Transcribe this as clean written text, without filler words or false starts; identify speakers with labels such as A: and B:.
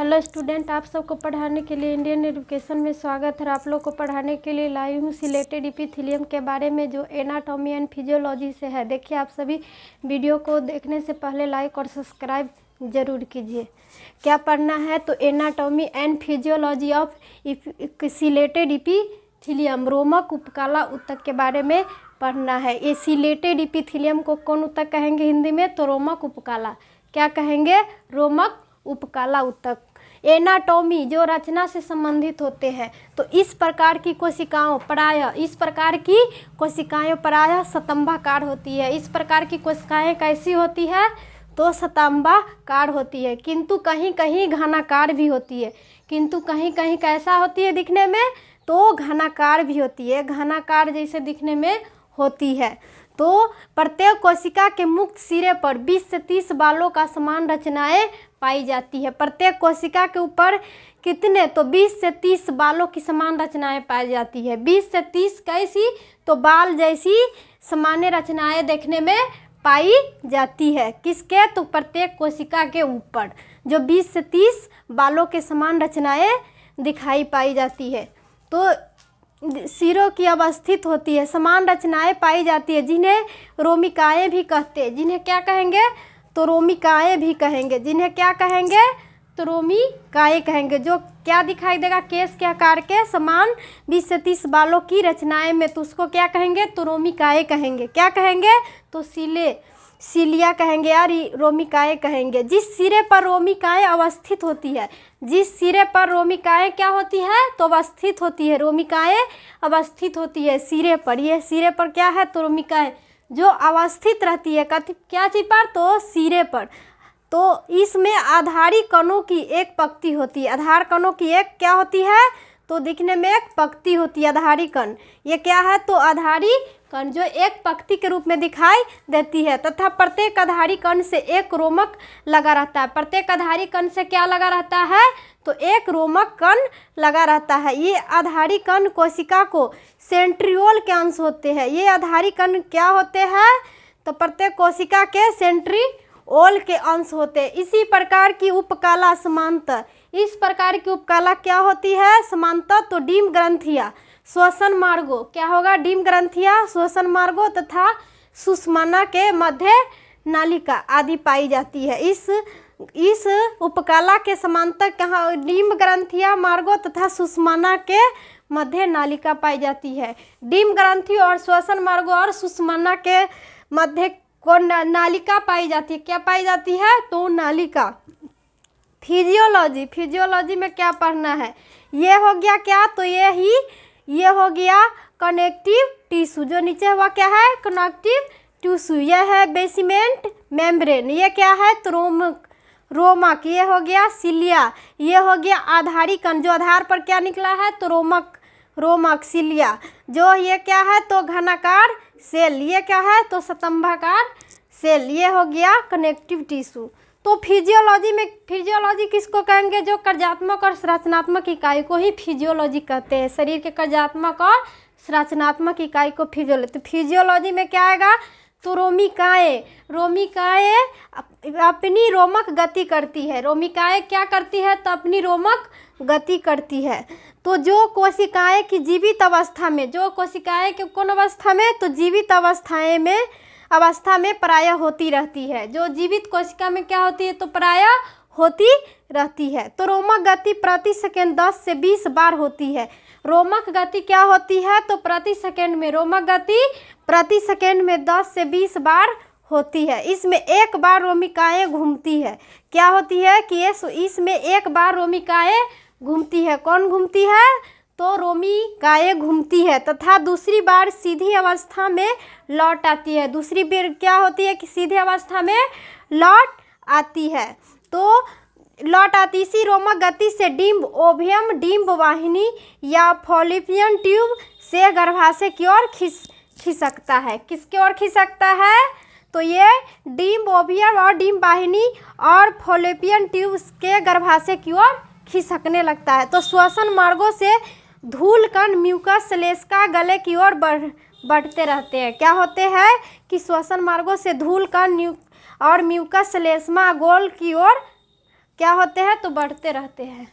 A: Hello student, आप सबको पढ़ाने के लिए इंडियन एजुकेशन में स्वागत है। आप लोग को पढ़ाने के लिए लाई हूँ सिलेटेड इपिथेलियम के बारे में, जो एनाटॉमी एंड फिजियोलॉजी से है। देखिए, आप सभी वीडियो को देखने से पहले लाइक और सब्सक्राइब ज़रूर कीजिए। क्या पढ़ना है तो anatomy and physiology of ciliated epithelium, रोमक उपकाला ऊतक के बारे में पढ़ना है। ये सिलेटेड इपिथेलियम को कौन ऊतक कहेंगे हिंदी में? तो रोमक उपकाला। क्या कहेंगे? रोमक उपकाला ऊतक। एनाटॉमी जो रचना से संबंधित होते हैं, तो इस प्रकार की कोशिकाएं प्रायः स्तंभाकार होती है। इस प्रकार की कोशिकाएं कैसी होती है? तो स्तंभाकार होती है, किंतु कहीं कहीं घनाकार भी होती है। किंतु कहीं कहीं कैसा होती है दिखने में? तो घनाकार भी होती है, घनाकार जैसे दिखने में होती है। तो प्रत्येक कोशिका के मुक्त सिरे पर 20 से 30 बालों का समान रचनाएं पाई जाती है। प्रत्येक कोशिका के ऊपर कितने? तो 20 से 30 बालों की समान रचनाएं पाई जाती है। 20 से 30 कैसी? तो बाल जैसी सामान्य रचनाएं देखने में पाई जाती है। किसके? तो प्रत्येक कोशिका के ऊपर जो 20 से 30 बालों के समान रचनाएं दिखाई पाई जाती है। तो सिरों की अवस्थित होती है, समान रचनाएं पाई जाती है, जिन्हें रोमिकाएं भी कहते हैं। जिन्हें क्या कहेंगे? तो रोमिकाएं भी कहेंगे। जिन्हें क्या कहेंगे? तो रोमिकाएं कहेंगे। जो क्या दिखाई देगा? केस के आकार के समान 20 से 30 बालों की रचनाएं में, तो उसको क्या कहेंगे? तो रोमिकाएं कहेंगे। क्या कहेंगे? तो सिलिया कहेंगे या रोमिकाएं कहेंगे। जिस सिरे पर रोमिकाएं अवस्थित होती है, जिस सिरे पर रोमिकाएं क्या होती है? तो अवस्थित होती है। रोमिकाएं अवस्थित होती है सिरे पर। ये सिरे पर क्या है? तो रोमिकाएं जो अवस्थित रहती है क्या चीज पर? तो सिरे पर। तो इसमें आधारी कणों की एक पंक्ति होती है। आधार कणों की एक क्या होती है? तो दिखने में एक पंक्ति होती है, आधारी कण। ये क्या है? तो आधारी कण जो एक पंक्ति के रूप में दिखाई देती है, तथा प्रत्येक आधारी कण से एक रोमक लगा रहता है। प्रत्येक आधारी कण से क्या लगा रहता है? तो एक रोमक कण लगा रहता है। ये आधारी कण कोशिका को सेंट्रियोल के अंश होते हैं। ये आधारी कण क्या होते हैं? तो प्रत्येक कोशिका के सेंट्रियोल के अंश होते हैं। इसी प्रकार की उपकाला समांतर, इस प्रकार की उपकाला क्या होती है? समांतर। तो डिम्ब ग्रंथियां, श्वसन मार्गों, क्या होगा? डिम्ब ग्रंथियां, श्वसन मार्गों तथा सुषुम्ना के मध्य नालिका आदि पाई जाती है। इस उपकाला के समांतर कहाँ? डिम्ब ग्रंथियां, मार्गों तथा सुषुम्ना के मध्य नालिका पाई जाती है। डिम्ब ग्रंथि और श्वसन मार्गों और सुषुम्ना के मध्य को नालिका पाई जाती है। क्या पाई जाती है? तो नालिका। फिजियोलॉजी में क्या पढ़ना है? ये हो गया क्या? तो ये हो गया कनेक्टिव टिश्यू। जो नीचे हुआ क्या है? Connective tissue. यह है बेसिमेंट मेम्ब्रेन। ये क्या है? तो रोमक। ये हो गया सिलिया। ये हो गया आधारी कण, जो आधार पर क्या निकला है? तो रोमक सिलिया। जो ये क्या है? तो घनाकार सेल। ये क्या है? तो स्तंभाकार सेल। ये हो गया कनेक्टिव टिश्यू। तो फिजियोलॉजी किसको कहेंगे? जो कार्यात्मक और संरचनात्मक इकाई को ही फिजियोलॉजी कहते हैं। शरीर के कार्यात्मक और संरचनात्मक इकाई को फिजियोलॉजी। तो फिजियोलॉजी में क्या आएगा? तो रोमिकाएं अपनी रोमक गति करती है। रोमिकाएं क्या करती है? तो अपनी रोमक गति करती है। तो जो कोशिकाएं की जीवित अवस्था में, जो कोशिकाएं की कौन अवस्था में? तो जीवित अवस्था में प्रायः होती रहती है। जो जीवित कोशिका में क्या होती है? तो प्रायः होती रहती है। तो रोमक गति प्रति सेकंड 10 से 20 बार होती है। रोमक गति क्या होती है? तो प्रति सेकंड में रोमक गति प्रति सेकंड में 10 से 20 बार होती है। इसमें एक बार रोमिकाएं घूमती है। क्या होती है? कि इसमें एक बार रोमिकाएं घूमती है। कौन घूमती है? तो रोमिकाएं घूमती है तथा दूसरी बार सीधी अवस्था में लौट आती है। दूसरी बार क्या होती है? कि सीधी अवस्था में लौट आती है। तो लौट आती इसी रोमक गति से डिम्ब ओवियम, डिम्ब वाहिनी या फॉलिपियन ट्यूब से गर्भाशय की ओर खिसकता है। किसकी ओर खिसकता है? तो ये डिम्ब ओवियम और डिम्ब वाहिनी और फॉलिपियन ट्यूब के गर्भाशय की ओर खिसकने लगता है। तो श्वसन मार्गों से धूल कण म्यूकस श्लेष्मा गले की ओर बढ़ते रहते हैं। क्या होते हैं? कि श्वसन मार्गों से धूल कण और म्यूकस श्लेष्मा गोल की ओर क्या होते हैं तो बढ़ते रहते हैं।